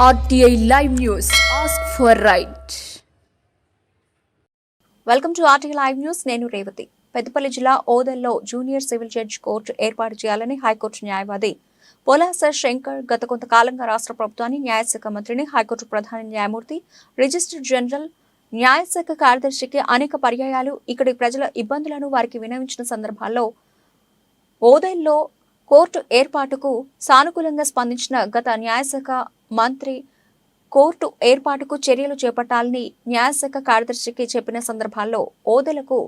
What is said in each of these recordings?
RTI Live News. Ask for right. Welcome to RTI Live News. నేను రేవతి. పెద్దపల్లి జిల్లా ఓదెల్లో junior civil judge court ఏర్పాటు చేయాలని high court న్యాయవాది పొలాస శంకర్ గత కొంతకాలంగా రాష్ట్ర ప్రభుత్వాన్ని న్యాయశాఖ మంత్రిని, హైకోర్టు ప్రధాన న్యాయమూర్తి, రిజిస్టర్ జనరల్, న్యాయశాఖ కార్యదర్శికి అనేక పర్యాయాలు ఇక్కడి ప్రజల ఇబ్బందులను వారికి విన్నవించిన సందర్భాల్లో ఓదెల్లో కోర్టు ఏర్పాటుకు సానుకూలంగా స్పందించిన గత న్యాయశాఖ మంత్రి కోర్టు ఏర్పాటుకు చర్యలు చేపట్టాలని న్యాయశాఖ కార్యదర్శికి చెప్పిన సందర్భాల్లో ఓదెలకు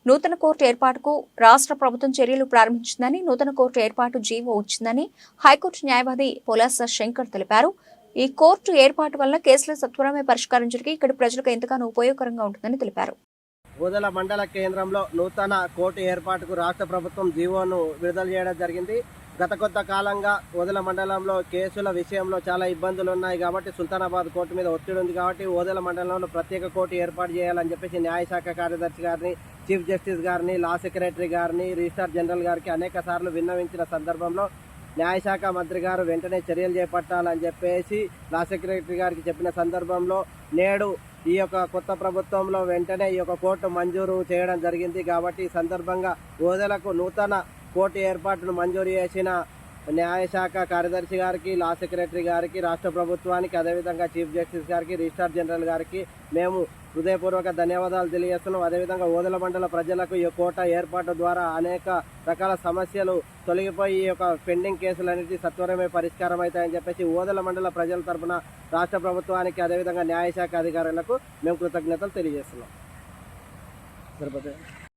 నూతన కోర్టు ఏర్పాటుకు రాష్ట్ర ప్రభుత్వం చర్యలు ప్రారంభించిందని, నూతన కోర్టు ఏర్పాటు జీవో వచ్చిందని హైకోర్టు న్యాయవాది పొలాస శంకర్ తెలిపారు. ఈ కోర్టు ఏర్పాటు వల్ల కేసుల సత్వరమే పరిష్కారం జరిగి ఇక్కడి ప్రజలకు ఎంతగానో ఉపయోగకరంగా ఉంటుందని తెలిపారు. ఓదెల మండల కేంద్రంలో నూతన కోర్టు ఏర్పాటుకు రాష్ట్ర ప్రభుత్వం జీవోను విడుదల చేయడం జరిగింది. గత కొంత కాలంగా ఓదెల మండలంలో కేసుల విషయంలో చాలా ఇబ్బందులు ఉన్నాయి కాబట్టి సుల్తానాబాద్ కోర్టు మీద ఒత్తిడి ఉంది కాబట్టి ఓదెల మండలంలో ప్రత్యేక కోర్టు ఏర్పాటు చేయాలని చెప్పేసి న్యాయశాఖ కార్యదర్శి గారిని, చీఫ్ జస్టిస్ గారిని, లా సెక్రటరీ గారిని, రిజిస్ట్రార్ జనరల్ గారికి అనేక సార్లు విన్నవించిన సందర్భంలో న్యాయశాఖ మంత్రి గారు వెంటనే చర్యలు చేపట్టాలని చెప్పేసి లా సెక్రటరీ గారికి చెప్పిన సందర్భంలో నేడు ఈ యొక్క కొత్త ప్రభుత్వంలో వెంటనే ఈ యొక్క కోర్టు మంజూరు చేయడం జరిగింది. కాబట్టి ఈ సందర్భంగా ఓదెలకు నూతన కోర్టు ఏర్పాటును మంజూరు చేసిన న్యాయశాఖ కార్యదర్శి గారికి, లా సెక్రటరీ గారికి, రాష్ట్ర ప్రభుత్వానికి, అదేవిధంగా చీఫ్ జస్టిస్ గారికి, రిజిస్ట్రార్ జనరల్ గారికి మేము హృదయపూర్వక ధన్యవాదాలు తెలియజేస్తున్నాం. అదేవిధంగా ఓదెల మండల ప్రజలకు ఈ కోర్టు ఏర్పాటు ద్వారా అనేక రకాల సమస్యలు తొలగిపోయి ఈ యొక్క పెండింగ్ కేసులన్నిటి సత్వరమే పరిష్కారం అవుతాయని చెప్పేసి ఓదెల మండల ప్రజల తరఫున రాష్ట్ర ప్రభుత్వానికి, అదేవిధంగా న్యాయశాఖ అధికారులకు మేము కృతజ్ఞతలు తెలియజేస్తున్నాం.